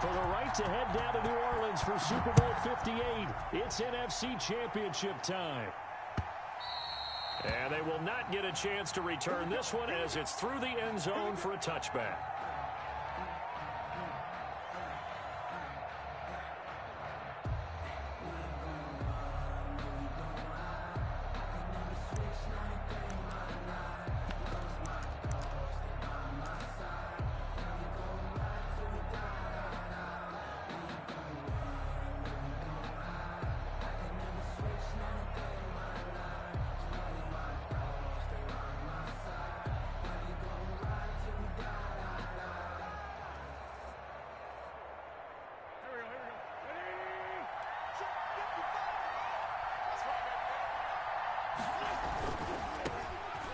For the right to head down to New Orleans for Super Bowl 58, it's NFC Championship time. And they will not get a chance to return this one as it's through the end zone for a touchback.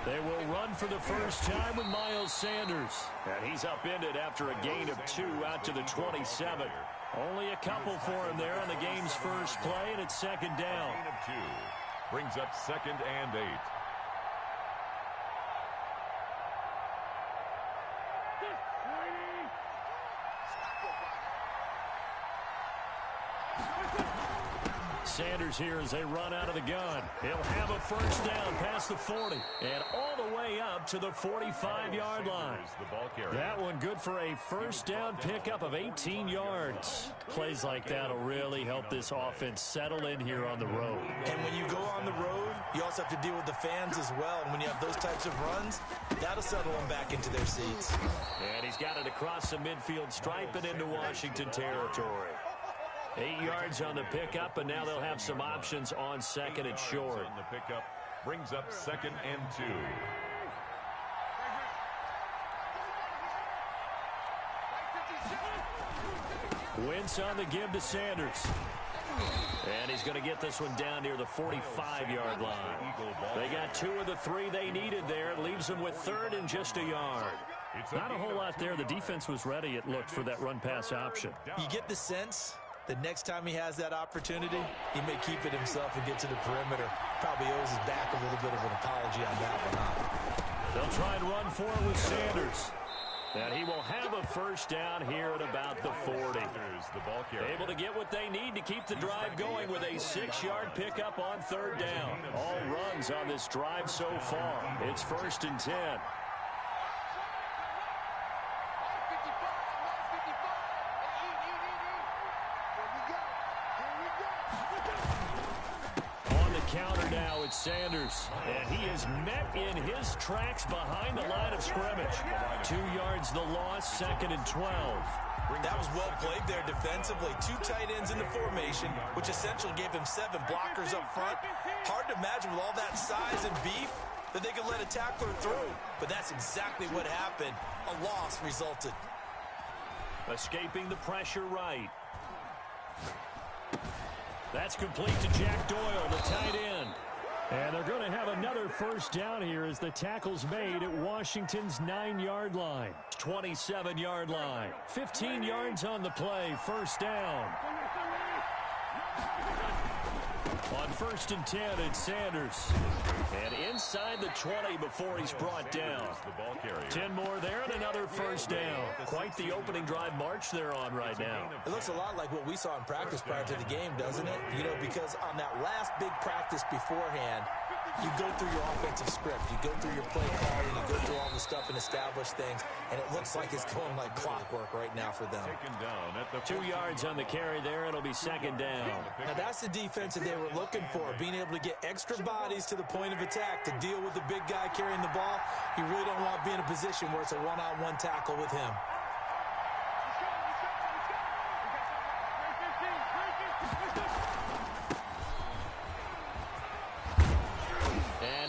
They will run for the first time with Miles Sanders. And he's upended after a gain of 2 out to the 27. Only a couple for him there on the game's first play, and it's second down. Gain of 2 brings up 2nd and 8. Sanders here as they run out of the gun. He'll have a first down past the 40 and all the way up to the 45-yard line. That one good for a first down pickup of 18 yards. Plays like that will really help this offense settle in here on the road. And when you go on the road, you also have to deal with the fans as well. And when you have those types of runs, that'll settle them back into their seats. And he's got it across the midfield stripe and into Washington territory. 8 yards on the pickup, and now they'll have some options on second and short. On the pickup brings up 2nd and 2. Wentz on the give to Sanders. And he's going to get this one down near the 45-yard line. They got 2 of the 3 they needed there. It leaves them with 3rd and just a yard. Not a whole lot there. The defense was ready, it looked, for that run-pass option. You get the sense that next time he has that opportunity, he may keep it himself and get to the perimeter. Probably owes his back a little bit of an apology on that one, huh? They'll try and run for it with Sanders. And he will have a first down here at about the 40. Able to get what they need to keep the drive going with a 6-yard pickup on 3rd down. All runs on this drive so far. It's 1st and 10. Counter now, it's Sanders, and he is met in his tracks behind the line of scrimmage. 2 yards the loss, 2nd and 12. That was well played there defensively. 2 tight ends in the formation, which essentially gave him 7 blockers up front. Hard to imagine with all that size and beef that they could let a tackler through, but that's exactly what happened. A loss resulted. Escaping the pressure right. That's complete to Jack Doyle, the tight end. And they're going to have another first down here as the tackle's made at Washington's 9-yard line. 27-yard line. 15 yards on the play. First down. On 1st and 10, it's Sanders. And inside the 20 before he's brought down. 10 more there and another first down. Quite the opening drive march they're on right now. It looks a lot like what we saw in practice prior to the game, doesn't it? You know, because on that last big practice beforehand, you go through your offensive script. You go through your play calling. You go through all the stuff and establish things. And it looks like it's going like clockwork right now for them. 2 yards on the carry there. It'll be 2nd down. Now, that's the defense that they were looking for, being able to get extra bodies to the point of attack to deal with the big guy carrying the ball. You really don't want to be in a position where it's a one-on-one tackle with him.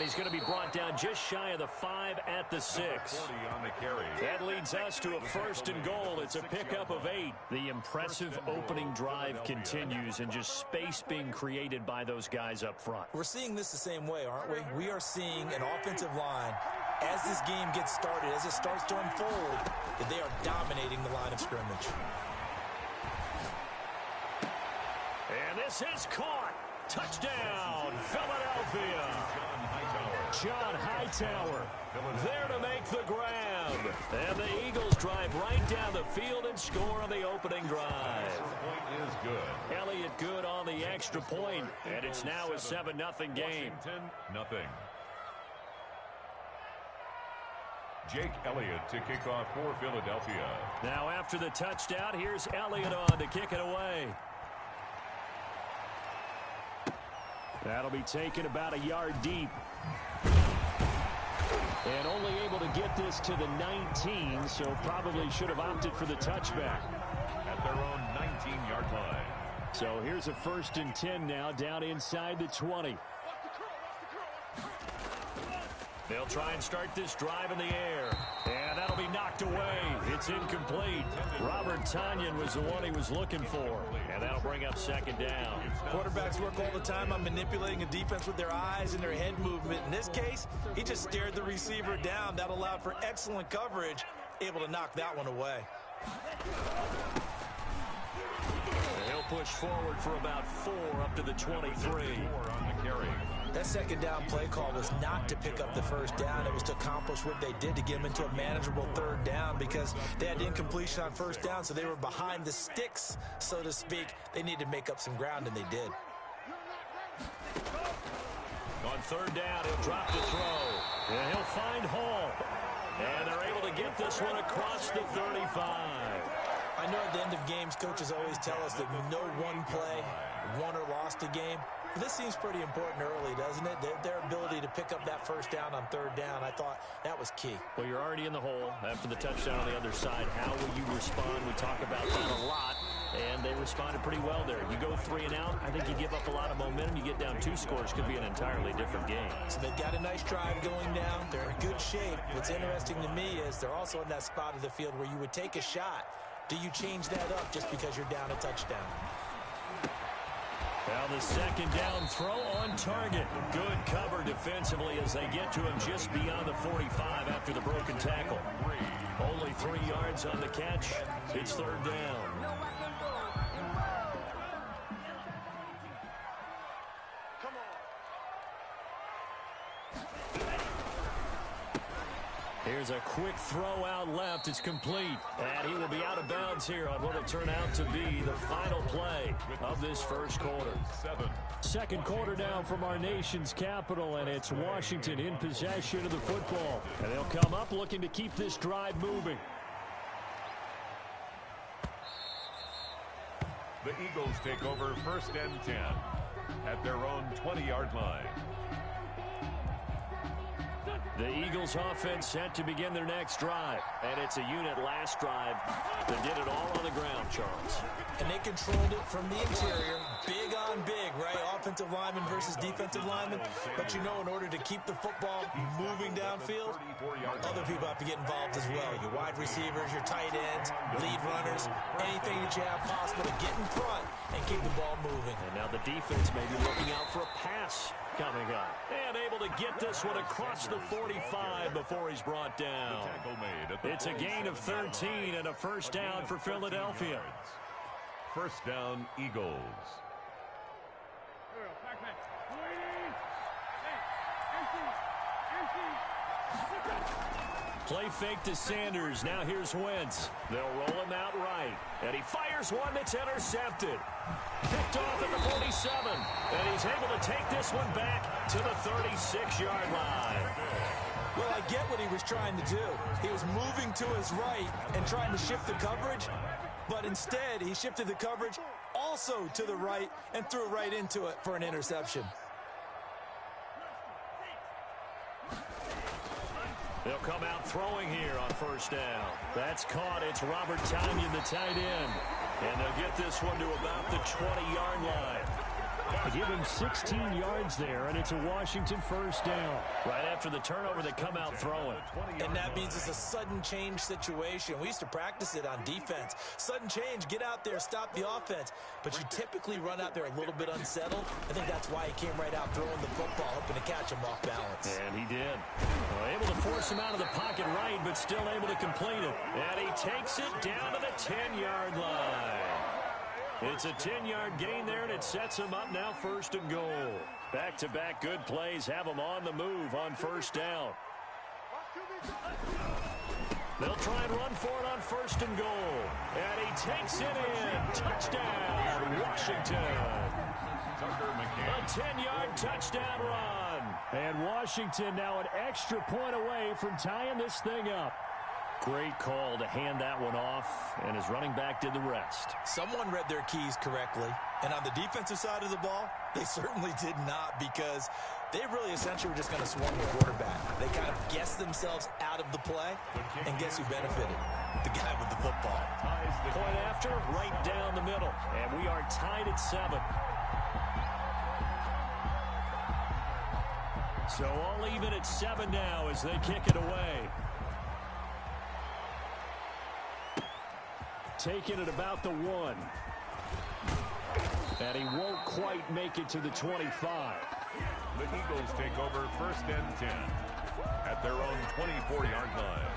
He's going to be brought down just shy of the 5 at the 6. That leads us to a 1st and goal. It's a pickup of 8. The impressive opening drive continues and just space being created by those guys up front. We're seeing this the same way, aren't we? We are seeing an offensive line, as this game gets started, as it starts to unfold, that they are dominating the line of scrimmage. And this is caught. Touchdown, Philadelphia. John Hightower there to make the grab. And the Eagles drive right down the field and score on the opening drive. Point is good. Elliott good on the extra point, and it's now a 7-0 game. Nothing. Jake Elliott to kick off for Philadelphia. Now after the touchdown, here's Elliott on to kick it away. That'll be taken about a yard deep. And only able to get this to the 19, so probably should have opted for the touchback. At their own 19-yard line. So here's a 1st and 10 now, down inside the 20. They'll try and start this drive in the air. And that'll be knocked away. It's incomplete. Robert Tonyan was the one he was looking for. And that'll bring up 2nd down. Quarterbacks work all the time on manipulating a defense with their eyes and their head movement. In this case, he just stared the receiver down. That allowed for excellent coverage. Able to knock that one away. He'll push forward for about 4 up to the 23. 4 on the carry. That 2nd down play call was not to pick up the 1st down. It was to accomplish what they did to get them into a manageable 3rd down because they had incompletion on 1st down, so they were behind the sticks, so to speak. They needed to make up some ground, and they did. On 3rd down, he'll drop the throw. And he'll find Hall. And they're able to get this one across the 35. I know at the end of games, coaches always tell us that no one play won or lost a game. This seems pretty important early, doesn't it? Their ability to pick up that 1st down on 3rd down, I thought that was key. Well, you're already in the hole after the touchdown on the other side. How will you respond? We talk about that a lot, and they responded pretty well there. You go 3 and out, I think you give up a lot of momentum. You get down 2 scores, could be an entirely different game. So they've got a nice drive going down. They're in good shape. What's interesting to me is they're also in that spot of the field where you would take a shot. Do you change that up just because you're down a touchdown? Now the 2nd down throw on target. Good cover defensively as they get to him just beyond the 45 after the broken tackle. Only 3 yards on the catch. It's 3rd down. Here's a quick throw out left. It's complete. And he will be out of bounds here on what will turn out to be the final play of this 1st quarter. 2nd quarter now from our nation's capital, and it's Washington in possession of the football. And they'll come up looking to keep this drive moving. The Eagles take over 1st and 10 at their own 20-yard line. The Eagles offense set to begin their next drive. And it's a unit last drive that did it all on the ground, Charles. And they controlled it from the interior. Big on big, right? Offensive lineman versus defensive lineman. But you know, in order to keep the football moving downfield, other people have to get involved as well. Your wide receivers, your tight ends, lead runners, anything that you have possible to get in front and keep the ball moving. And now the defense may be looking out for a pass coming up. And able to get this one across the 45 before he's brought down. It's a gain of 13 and a 1st down for Philadelphia. 1st down, Eagles. Play fake to Sanders. Now here's Wentz. They'll roll him out right. And he fires one that's intercepted. Picked off at the 47. And he's able to take this one back to the 36-yard line. Well, I get what he was trying to do. He was moving to his right and trying to shift the coverage. But instead, he shifted the coverage also to the right and threw right into it for an interception. They'll come out throwing here on 1st down. That's caught. It's Robert Tonyan, the tight end. And they'll get this one to about the 20-yard line. They give him 16 yards there, and it's a Washington 1st down. Right after the turnover, they come out throwing. And that means it's a sudden change situation. We used to practice it on defense. Sudden change, get out there, stop the offense. But you typically run out there a little bit unsettled. I think that's why he came right out throwing the football, hoping to catch him off balance. And he did. Able to force him out of the pocket right, but still able to complete it. And he takes it down to the 10-yard line. It's a 10-yard gain there, and it sets him up now 1st and goal. Back-to-back good plays have him on the move on 1st down. They'll try and run for it on 1st and goal. And he takes it in. Touchdown, Washington. A 10-yard touchdown run. And Washington now an extra point away from tying this thing up. Great call to hand that one off, and his running back did the rest. Someone read their keys correctly, and on the defensive side of the ball, they certainly did not, because they really essentially were just going to swarm the quarterback. They kind of guessed themselves out of the play, and guess who benefited? The guy with the football. Point after, right down the middle, and we are tied at 7. So all even at 7 now as they kick it away. Taking it about the 1. And he won't quite make it to the 25. The Eagles take over 1st and 10 at their own 24-yard line.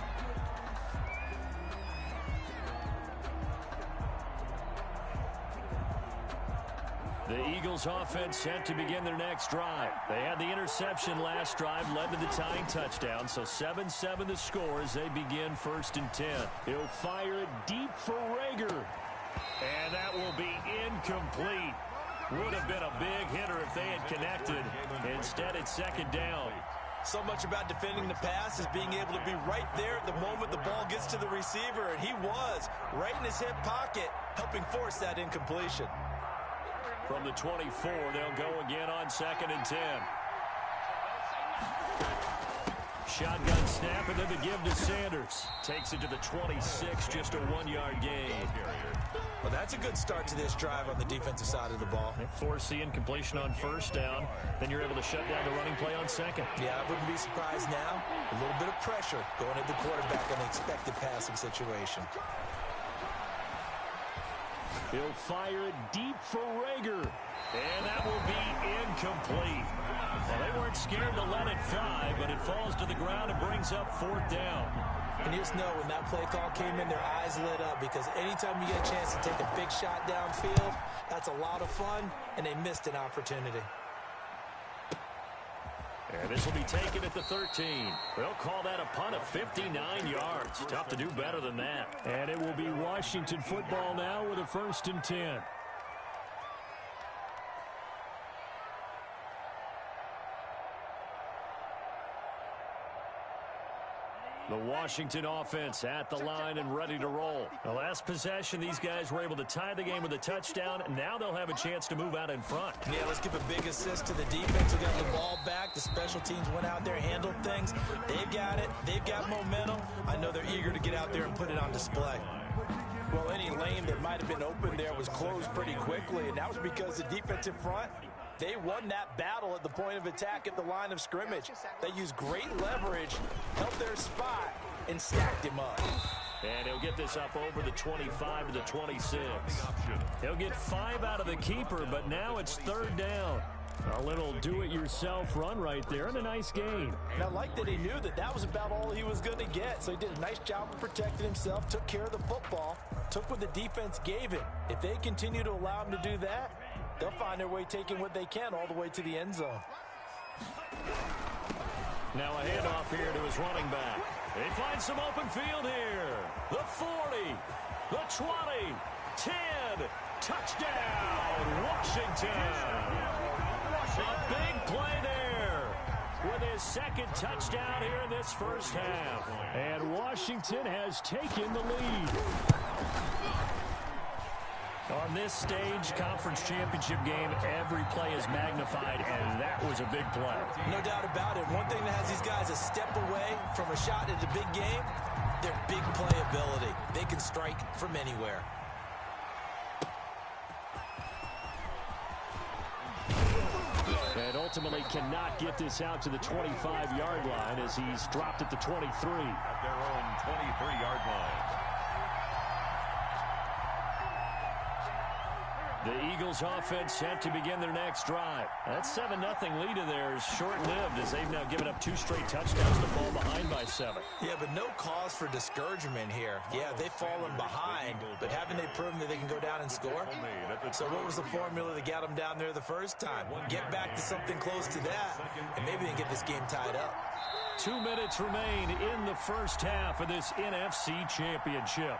The Eagles offense set to begin their next drive. They had the interception last drive, led to the tying touchdown, so 7-7 the score as they begin 1st and 10. He'll fire it deep for Rager. And that will be incomplete. Would have been a big hitter if they had connected. Instead, it's 2nd down. So much about defending the pass is being able to be right there at the moment the ball gets to the receiver, and he was right in his hip pocket, helping force that incompletion. From the 24, they'll go again on 2nd and 10. Shotgun snap, and then the give to Sanders. Takes it to the 26, just a 1-yard gain. Well, that's a good start to this drive on the defensive side of the ball. Force the incompletion on 1st down. Then you're able to shut down the running play on 2nd. Yeah, I wouldn't be surprised now. A little bit of pressure going at the quarterback in an expected passing situation. He'll fire it deep for Rager. And that will be incomplete. Well, they weren't scared to let it fly, but it falls to the ground and brings up 4th down. And you just know when that play call came in, their eyes lit up, because anytime you get a chance to take a big shot downfield, that's a lot of fun, and they missed an opportunity. And this will be taken at the 13. They'll call that a punt of 59 yards. Tough to do better than that. And it will be Washington football now with a 1st and 10. The Washington offense at the line and ready to roll. The last possession, these guys were able to tie the game with a touchdown. Now they'll have a chance to move out in front. Yeah, let's give a big assist to the defense who got the ball back. The special teams went out there, handled things. They've got it. They've got momentum. I know they're eager to get out there and put it on display. Well, any lane that might have been open there was closed pretty quickly, and that was because the defensive front, they won that battle at the point of attack at the line of scrimmage. They used great leverage, held their spot, and stacked him up. And he'll get this up over the 25 to the 26. He'll get 5 out of the keeper, but now it's 3rd down. A little do-it-yourself run right there, and a nice gain. And I like that he knew that that was about all he was going to get, so he did a nice job of protecting himself, took care of the football, took what the defense gave him. If they continue to allow him to do that, they'll find their way taking what they can all the way to the end zone. Now a handoff here to his running back. They find some open field here. The 40, the 20, 10, touchdown, Washington. A big play there with his 2nd touchdown here in this 1st half. And Washington has taken the lead. On this stage, conference championship game, every play is magnified, and that was a big play. No doubt about it. One thing that has these guys a step away from a shot at the big game, their big playability. They can strike from anywhere. And ultimately cannot get this out to the 25-yard line as he's dropped at the 23. At their own 23-yard line. The Eagles offense set to begin their next drive. That 7-0 lead of theirs short-lived as they've now given up 2 straight touchdowns to fall behind by 7. Yeah, but no cause for discouragement here. Yeah, they've fallen behind, but haven't they proven that they can go down and score? So what was the formula that got them down there the first time? Get back to something close to that, and maybe they can get this game tied up. 2 minutes remain in the first half of this NFC Championship.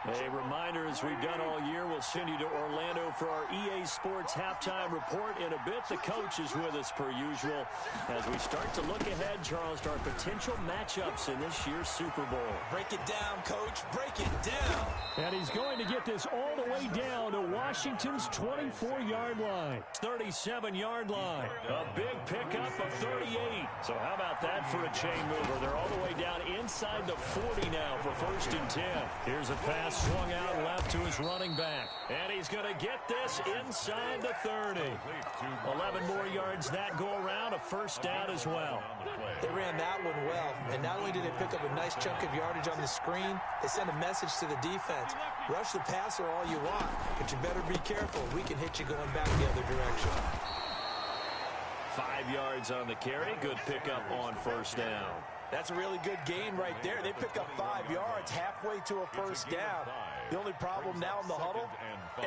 A reminder, as we've done all year, we'll send you to Orlando for our EA Sports halftime report. In a bit, the coach is with us per usual as we start to look ahead, Charles, to our potential matchups in this year's Super Bowl. Break it down, Coach. Break it down. And he's going to get this all the way down to Washington's 24-yard line. 37-yard line. A big pickup of 38. So how about that for a chain mover? They're all the way down inside the 40 now for 1st and 10. Here's a pass swung out left to his running back. And he's going to get this inside the 30. 11 more yards that go around, a 1st down as well. They ran that one well. And not only did they pick up a nice chunk of yardage on the screen, they sent a message to the defense. Rush the passer all you want, but you better be careful. We can hit you going back the other direction. 5 yards on the carry. Good pickup on 1st down. That's a really good gain right there. They pick up 5 yards halfway to a 1st down. The only problem now in the huddle,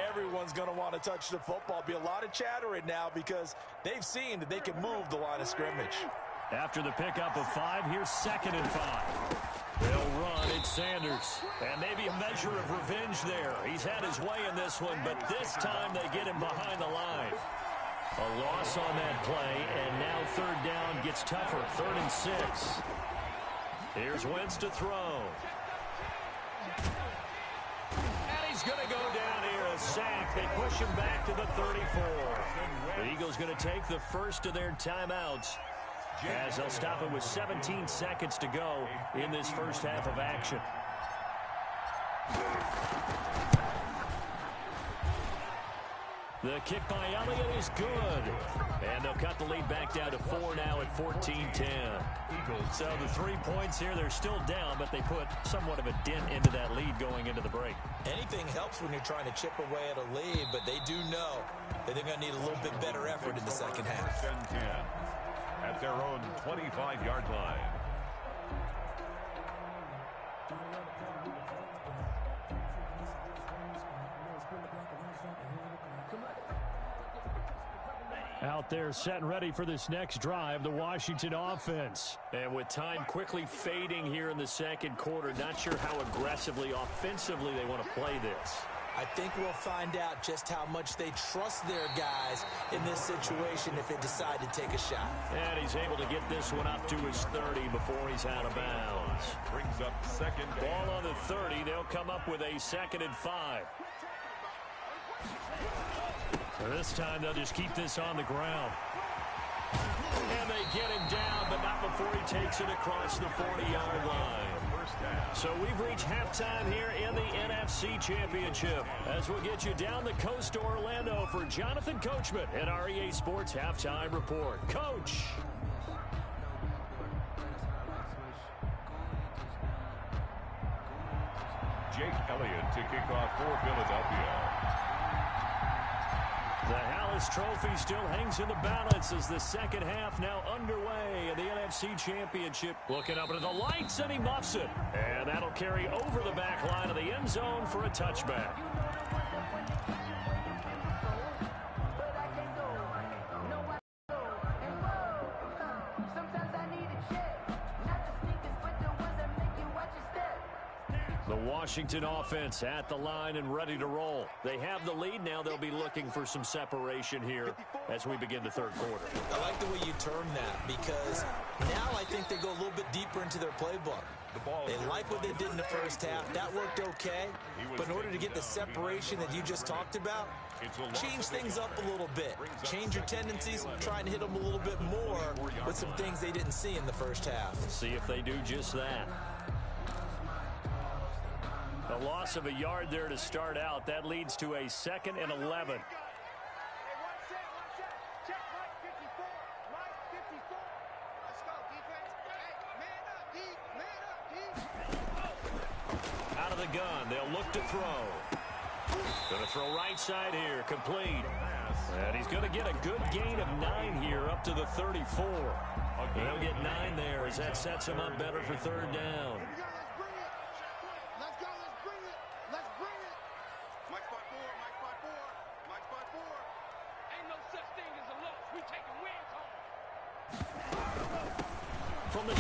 everyone's going to want to touch the football. Be a lot of chatter right now because they've seen that they can move the line of scrimmage. After the pickup of 5, here's 2nd and 5. They'll run. It's Sanders. And maybe a measure of revenge there. He's had his way in this one, but this time they get him behind the line. A loss on that play, and now 3rd down gets tougher. 3rd and 6. Here's Wentz to throw. And he's going to go down here, a sack. They push him back to the 34. The Eagles going to take the first of their timeouts as they'll stop it with 17 seconds to go in this first half of action. The kick by Elliott is good. And they'll cut the lead back down to 4 now at 14-10. So the 3 points here, they're still down, but they put somewhat of a dent into that lead going into the break. Anything helps when you're trying to chip away at a lead, but they do know that they're going to need a little bit better effort in the second half. 10 at their own 25-yard line. Out there set and ready for this next drive, the Washington offense. And with time quickly fading here in the second quarter, not sure how aggressively, offensively they want to play this. I think we'll find out just how much they trust their guys in this situation if they decide to take a shot. And he's able to get this one up to his 30 before he's out of bounds. Brings up 2nd. Ball on the 30. They'll come up with a 2nd and 5. This time they'll just keep this on the ground. And they get him down, but not before he takes it across the 40-yard line. So we've reached halftime here in the NFC Championship as we'll get you down the coast to Orlando for Jonathan Coachman and our EA Sports Halftime Report. Coach! Jake Elliott to kick off for Philadelphia. The Hallis Trophy still hangs in the balance as the second half now underway in the NFC Championship. Looking up into the lights, and he muffs it. And that'll carry over the back line of the end zone for a touchback. The Washington offense at the line and ready to roll. They have the lead. Now they'll be looking for some separation here as we begin the third quarter. I like the way you term that because now I think they go a little bit deeper into their playbook. They like what they did in the first half. That worked okay. But in order to get the separation that you just talked about, change things up a little bit. Change your tendencies, try and hit them a little bit more with some things they didn't see in the first half. See if they do just that. A loss of a yard there to start out. That leads to a 2nd and 11. Out of the gun. They'll look to throw. Going to throw right side here. Complete. And he's going to get a good gain of 9 here up to the 34. They'll get 9 there as that sets him up better for 3rd down.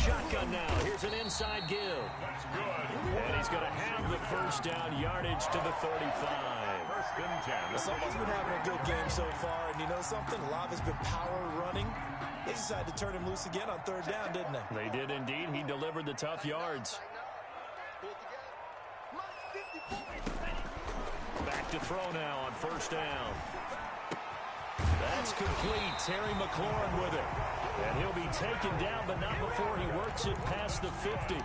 shotgun now. Here's an inside give. And he's going to have the first down, yardage to the 35. First and 10. Someone's been having a good game so far, and you know something? A lot has been power running. They decided to turn him loose again on third down, didn't they? They did indeed. He delivered the tough yards. Back to throw now on first down. That's complete. Terry McLaurin with it. And he'll be taken down, but not before he works it past the 50.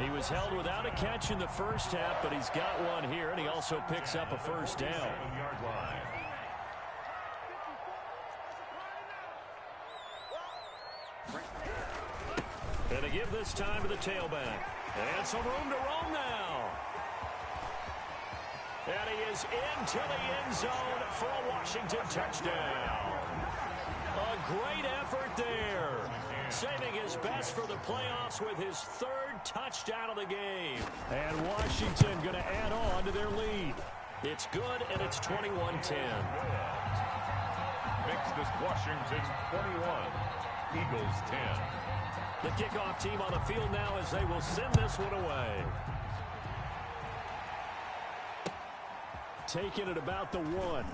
He was held without a catch in the first half, but he's got one here, and he also picks up a first down. 7-yard line. And to give this time to the tailback. And some room to roam now. And he is into the end zone for a Washington touchdown. A great effort there. Saving his best for the playoffs with his third touchdown of the game. And Washington going to add on to their lead. It's good, and it's 21-10. Makes this Washington 21. Eagles 10. The kickoff team on the field now as they will send this one away. Taking it about the 1.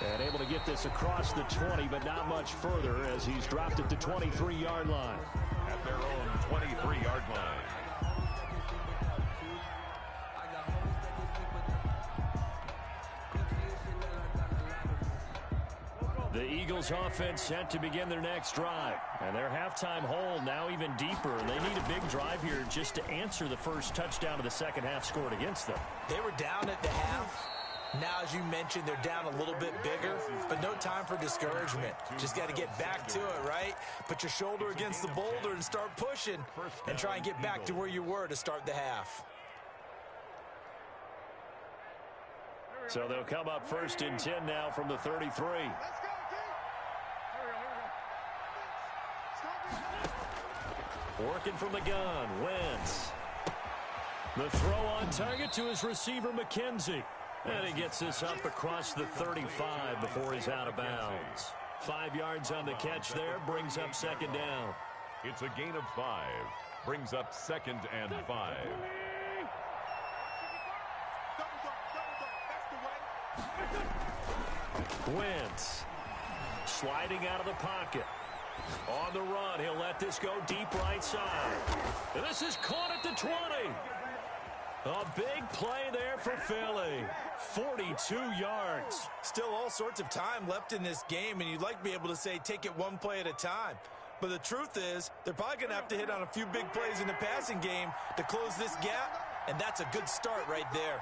And able to get this across the 20, but not much further as he's dropped it to 23-yard line. At their own 23-yard line. The Eagles offense set to begin their next drive. And their halftime hole now even deeper. They need a big drive here just to answer the first touchdown of the second half scored against them. They were down at the half. Now, as you mentioned, they're down a little bit bigger, but no time for discouragement. Just got to get back to it, right? Put your shoulder against the boulder and start pushing and try and get back to where you were to start the half. So they'll come up first and 10 now from the 33. Working from the gun, Wentz. The throw on target to his receiver, McKenzie. And he gets this up across the 35 before he's out of bounds. 5 yards on the catch there, brings up second down. It's a gain of 5. Brings up second and 5. Wentz sliding out of the pocket. On the run, he'll let this go deep right side. And this is caught at the 20. A big play there for Philly. 42 yards. Still all sorts of time left in this game, and you'd like to be able to say take it one play at a time. But the truth is, they're probably going to have to hit on a few big plays in the passing game to close this gap, and that's a good start right there.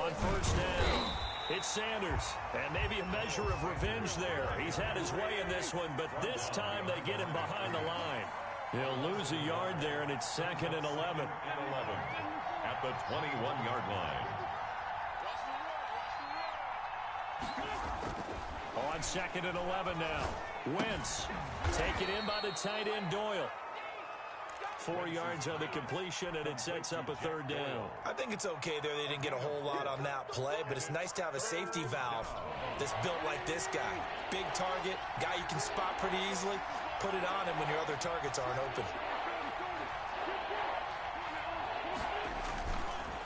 On first down, it's Sanders. And maybe a measure of revenge there. He's had his way in this one, but this time they get him behind the line. He'll lose a yard there, and it's second and 11. At the 21-yard line. On second and 11 now. Wentz taken in by the tight end Doyle. 4 yards on the completion, and it sets up a third down. I think it's okay there. They didn't get a whole lot on that play, but it's nice to have a safety valve that's built like this guy. Big target, guy you can spot pretty easily. Put it on him when your other targets aren't open.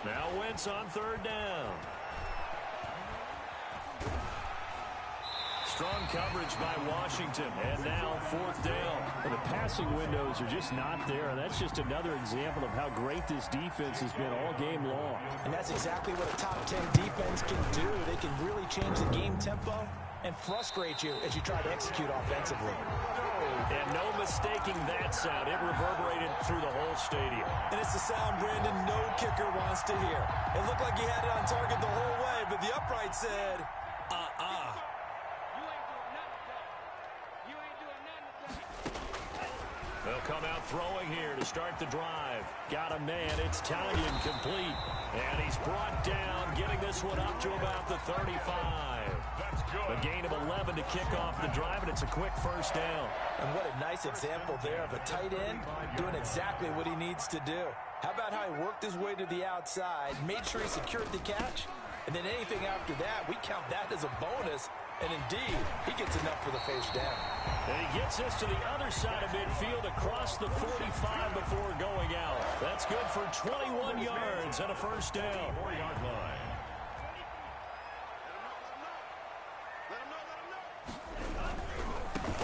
Now Wentz on third down. Strong coverage by Washington, and now fourth down. Well, the passing windows are just not there, and that's just another example of how great this defense has been all game long. And that's exactly what a top 10 defense can do. They can really change the game tempo and frustrate you as you try to execute offensively. And no mistaking that sound. It reverberated through the whole stadium. And it's the sound Brandon no kicker wants to hear. It looked like he had it on target the whole way, but the upright said, They'll come out throwing here to start the drive. Got a man. It's Tanyan complete. And he's brought down, getting this one up to about the 35. That's good. A gain of 11 to kick off the drive, and it's a quick first down. And what a nice example there of a tight end doing exactly what he needs to do. How about how he worked his way to the outside, made sure he secured the catch, and then anything after that, we count that as a bonus And indeed, he gets enough for the first down. And he gets us to the other side of midfield across the 45 before going out. That's good for 21 yards and a first down. 4-yard line.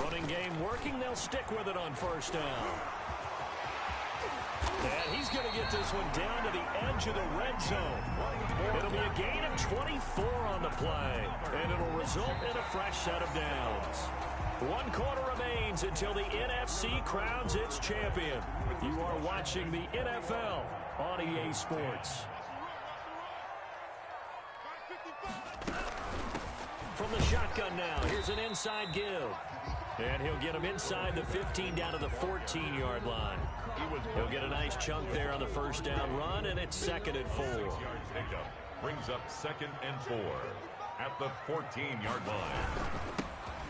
Running game working. They'll stick with it on first down. And he's going to get this one down to the edge of the red zone. It'll be a gain of 24 on the play, and it'll result in a fresh set of downs. 1 quarter remains until the NFC crowns its champion. You are watching the NFL on EA Sports. From the shotgun now, here's an inside give. And he'll get him inside the 15 down to the 14-yard line. He'll get a nice chunk there on the first down run, and it's 2nd and 4. Brings up 2nd and 4 at the 14-yard line.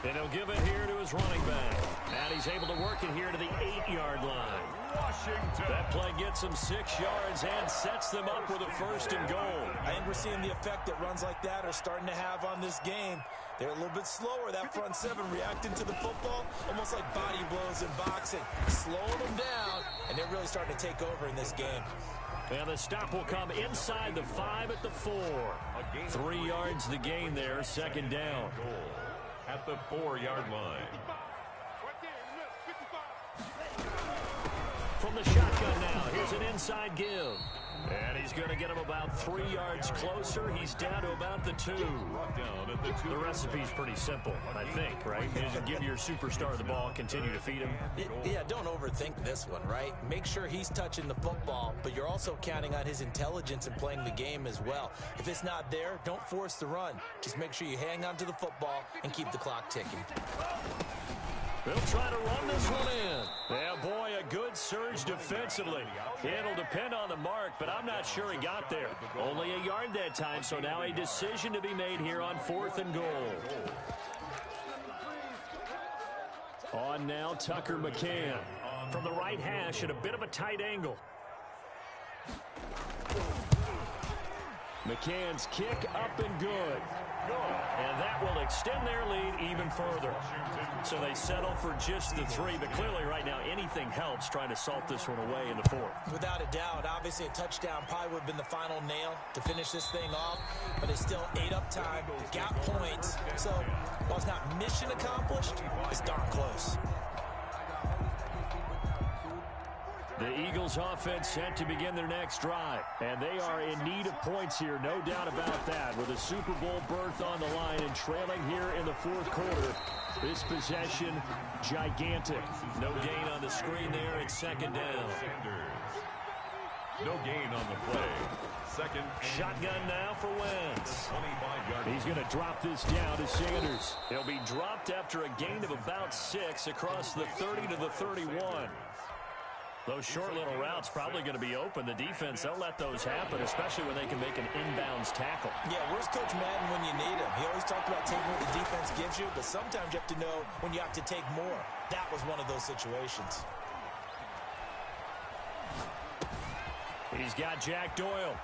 And he'll give it here to his running back. And he's able to work it here to the 8-yard line. Washington. That play gets him 6 yards and sets them up with a 1st and goal. I think we're seeing the effect that runs like that are starting to have on this game. They're a little bit slower, that front seven reacting to the football, almost like body blows in boxing, slowing them down, and they're really starting to take over in this game. And the stop will come inside the 5 at the 4. 3 yards the gain there, 2nd down. At the 4-yard line. From the shotgun now, here's an inside give. And he's going to get him about 3 yards closer. He's down to about the 2. The recipe's pretty simple, I think, right? You just give your superstar the ball, continue to feed him. Yeah, don't overthink this one, right? Make sure he's touching the football, but you're also counting on his intelligence and playing the game as well. If it's not there, don't force the run. Just make sure you hang on to the football and keep the clock ticking. They'll try to run this one in. Yeah, boy, a good surge defensively. It'll depend on the mark, but I'm not sure he got there. Only a yard that time, so now a decision to be made here on 4th and goal. On now, Tucker McCann. From the right hash at a bit of a tight angle. McCann's kick up and good. And that will extend their lead even further. So they settle for just the 3, but clearly right now anything helps trying to salt this one away in the 4th. Without a doubt, obviously a touchdown probably would have been the final nail to finish this thing off, but it's still 8 up time, got points, so while it's not mission accomplished, it's darn close. The Eagles offense set to begin their next drive, and they are in need of points here, no doubt about that, with a Super Bowl berth on the line and trailing here in the 4th quarter. This possession, gigantic. No gain on the screen there, it's 2nd down. No gain on the play. 2nd. Shotgun now for Wentz. He's going to drop this down to Sanders. He'll be dropped after a gain of about 6 across the 30 to the 31. Those short little routes probably going to be open. The defense, they'll let those happen, especially when they can make an inbounds tackle. Yeah, where's Coach Madden when you need him? He always talked about taking what the defense gives you, but sometimes you have to know when you have to take more. That was one of those situations. He's got Jack Doyle.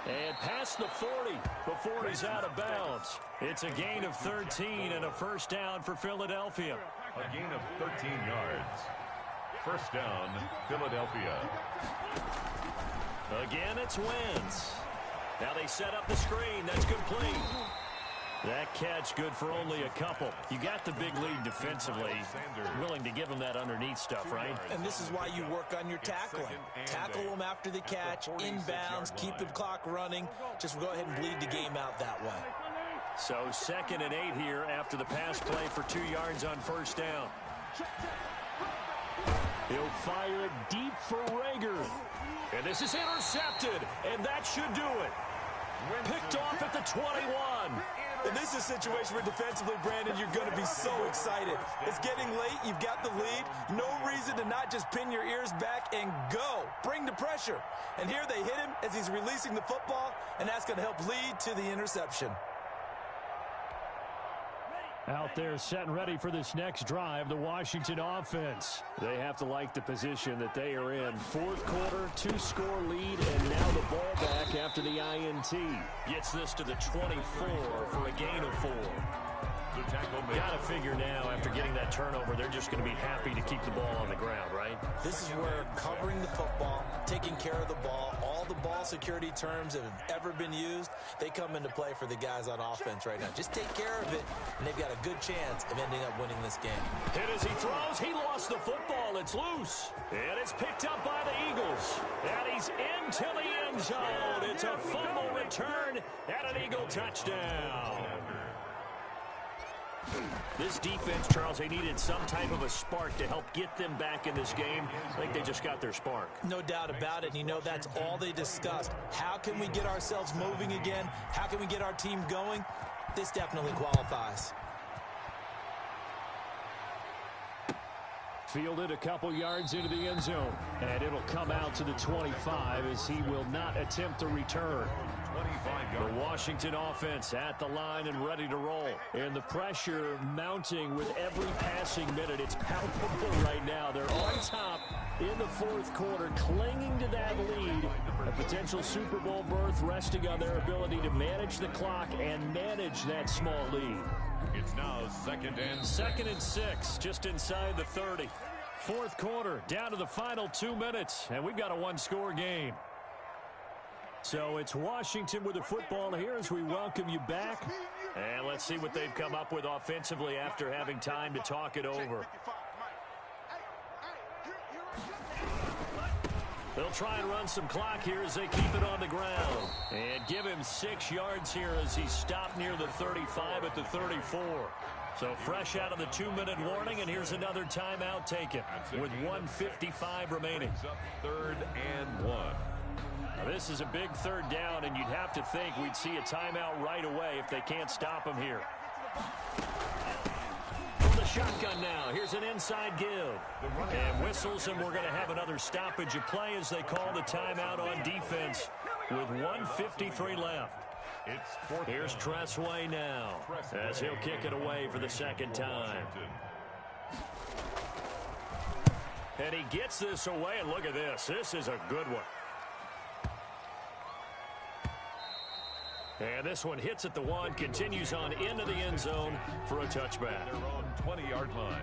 And past the 40 before he's out of bounds. It's a gain of 13 and a 1st down for Philadelphia. A gain of 13 yards. 1st down, Philadelphia. Again, it's Wentz. Now they set up the screen. That's complete. That catch good for only a couple. You got the big lead defensively. Willing to give him that underneath stuff, right? And this is why you work on your tackling. Tackle them after the catch, inbounds, keep the clock running. Just go ahead and bleed the game out that way. So 2nd and 8 here after the pass play for 2 yards on 1st down. He'll fire it deep for Rager. And this is intercepted, and that should do it. Picked off at the 21. And this is a situation where defensively, Brandon, you're going to be so excited. It's getting late. You've got the lead. No reason to not just pin your ears back and go. Bring the pressure. And here they hit him as he's releasing the football, and that's going to help lead to the interception. Out there set and ready for this next drive, the Washington offense. They have to like the position that they are in. 4th quarter, 2-score lead, and now the ball back after the INT. Gets this to the 24 for a gain of 4. The tackle made. Got to figure now, after getting that turnover, they're just going to be happy to keep the ball on the ground, right? This is where covering the football, taking care of the ball, all the ball security terms that have ever been used, they come into play for the guys on offense right now. Just take care of it, and they've got a good chance of ending up winning this game. Hit as he throws. He lost the football. It's loose. And it's picked up by the Eagles. And he's into the end zone. It's a fumble return and an Eagle touchdown. This defense, Charles, they needed some type of a spark to help get them back in this game. I think they just got their spark. No doubt about it. And you know, that's all they discussed. How can we get ourselves moving again? How can we get our team going? This definitely qualifies. Fielded a couple yards into the end zone. And it'll come out to the 25 as he will not attempt a return. The Washington offense at the line and ready to roll. And the pressure mounting with every passing minute. It's palpable right now. They're on top in the fourth quarter, clinging to that lead. A potential Super Bowl berth resting on their ability to manage the clock and manage that small lead. It's now second and 6, just inside the 30. Fourth quarter, down to the final 2 minutes, and we've got a one-score game. So it's Washington with the football here as we welcome you back. And let's see what they've come up with offensively after having time to talk it over. They'll try and run some clock here as they keep it on the ground. And give him 6 yards here as he stopped near the 35 at the 34. So fresh out of the 2-minute warning, and here's another timeout taken with 1:55 remaining. Third and 1. Now this is a big third down, and you'd have to think we'd see a timeout right away if they can't stop him here. From the shotgun now, here's an inside give. And whistles, and we're going to have another stoppage of play as they call the timeout on defense with 1:53 left. Here's Tressway now as he'll kick it away for the second time. And he gets this away, and look at this. This is a good one. And this one hits at the 1, continues on into the end zone for a touchback. Their own 20-yard line.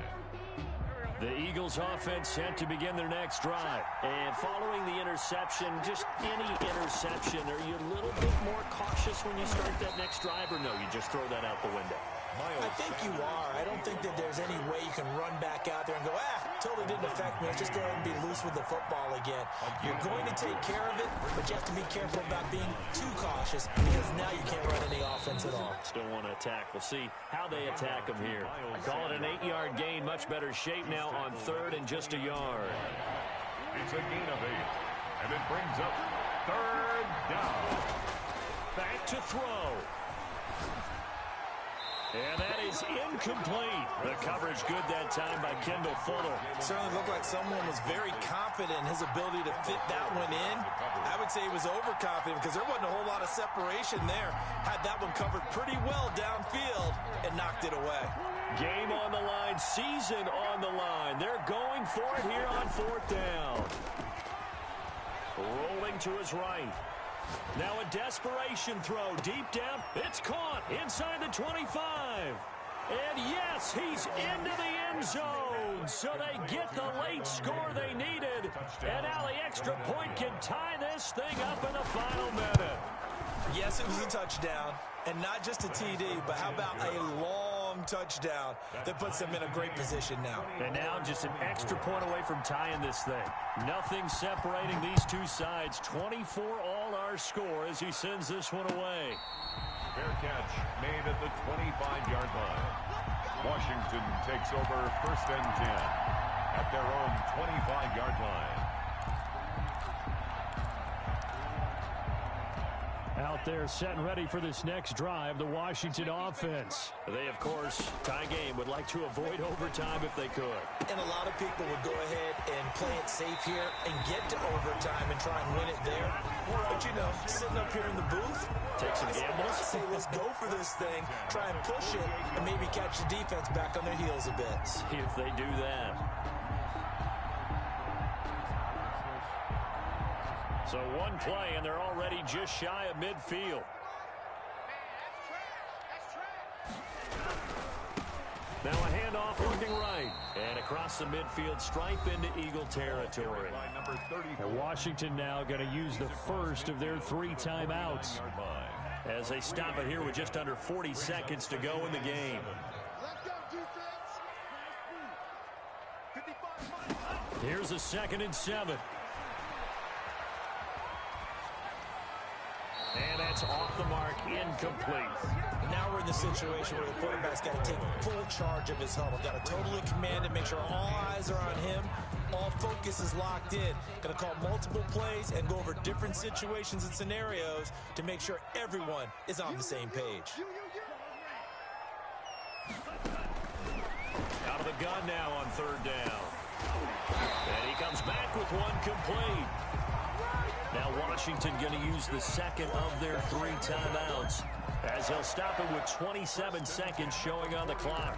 The Eagles offense set to begin their next drive. And following the interception, just any interception, are you a little bit more cautious when you start that next drive, or no, you just throw that out the window? I think you are. I don't think that there's any way you can run back out there and go, totally didn't affect me. Let's just go ahead and be loose with the football again. You're going to take care of it, but you have to be careful about being too cautious because now you can't run any offense at all. Still want to attack. We'll see how they attack them here. Call it an 8-yard gain. Much better shape now on third and just a yard. It's a gain of 8, and it brings up third down. Back to throw. And that is incomplete. The coverage good that time by Kendall Fuller. Certainly looked like someone was very confident in his ability to fit that one in. I would say he was overconfident because there wasn't a whole lot of separation there. Had that one covered pretty well downfield and knocked it away. Game on the line, season on the line. They're going for it here on fourth down. Rolling to his right. Now a desperation throw deep down. It's caught inside the 25. And yes, he's into the end zone. So they get the late score they needed. And now the extra point can tie this thing up in the final minute. Yes, it was a touchdown. And not just a TD, but how about a long touchdown that puts them in a great position now. And now just an extra point away from tying this thing. Nothing separating these two sides. 24 all our score as he sends this one away. Fair catch made at the 25-yard line. Washington takes over first and 10 at their own 25-yard line. Out there set and ready for this next drive, the Washington offense. They, of course, tie game, would like to avoid overtime if they could. And a lot of people would go ahead and play it safe here and get to overtime and try and win it there. But, you know, sitting up here in the booth, take some gambles. Say, let's go for this thing, try and push it, and maybe catch the defense back on their heels a bit. See if they do that. So one play, and they're already just shy of midfield. handoff looking right. And across the midfield stripe into Eagle territory. And Washington now going to use the first of their 3 timeouts. As they stop it here with just under 40 seconds to go in the game. Here's a 2nd and 7. And that's off the mark, incomplete. Now we're in the situation where the quarterback's got to take full charge of his huddle. Got to totally command it, make sure all eyes are on him. All focus is locked in. Got to call multiple plays and go over different situations and scenarios to make sure everyone is on the same page. Out of the gun now on 3rd down. And he comes back with one complete. Now Washington going to use the 2nd of their 3 timeouts as they'll stop it with 27 seconds showing on the clock.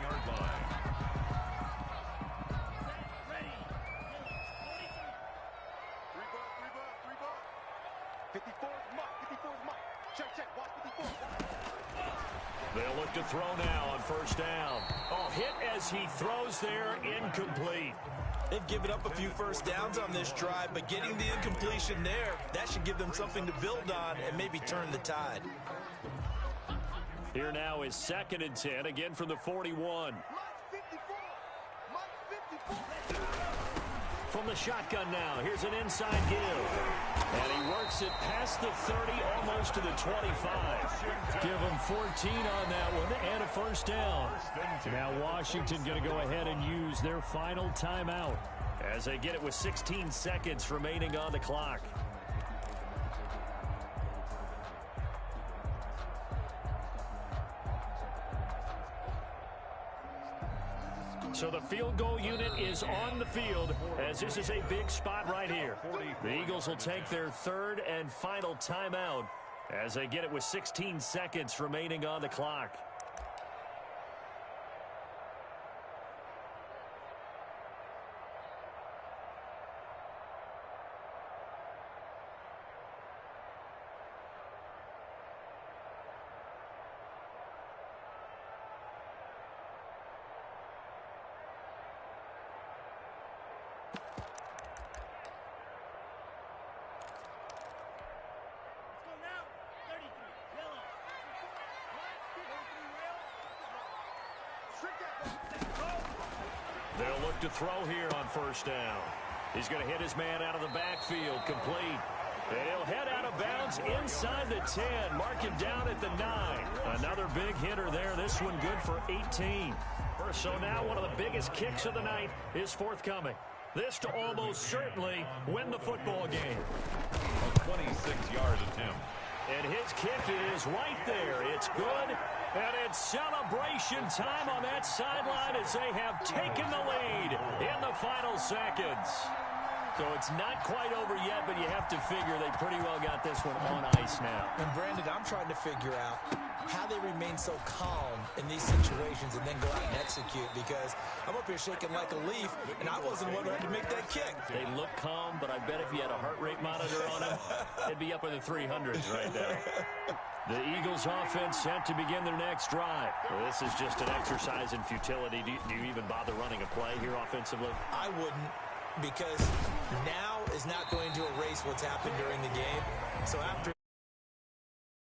They'll look to throw now on 1st down. Oh, hit as he throws there, incomplete. They've given up a few first downs on this drive, but getting the incompletion there, that should give them something to build on and maybe turn the tide. Here now is 2nd and 10, again from the 41. From the shotgun now, here's an inside give. And he works it past the 30, almost to the 25. Give him 14 on that one and a 1st down. Now Washington going to go ahead and use their final timeout as they get it with 16 seconds remaining on the clock. So the field goal unit is on the field as this is a big spot right here. The Eagles will take their 3rd and final timeout as they get it with 16 seconds remaining on the clock. They'll look to throw here on 1st down. He's going to hit his man out of the backfield, complete. And he'll head out of bounds inside the 10. Mark him down at the 9. Another big hitter there. This one good for 18. So now one of the biggest kicks of the night is forthcoming. This to almost certainly win the football game. A 26-yard attempt. And his kick is right there. It's good. And it's celebration time on that sideline as they have taken the lead in the final seconds. So it's not quite over yet, but you have to figure they pretty well got this one on ice now. And Brandon, I'm trying to figure out how they remain so calm in these situations and then go out and execute, because I'm up here shaking like a leaf, and I wasn't the one who had to make that kick. They look calm, but I bet if you had a heart rate monitor on them, it'd be up in the 300s right there. The Eagles offense set to begin their next drive. Well, this is just an exercise in futility. Do you even bother running a play here offensively? I wouldn't, because now is not going to erase what's happened during the game. So after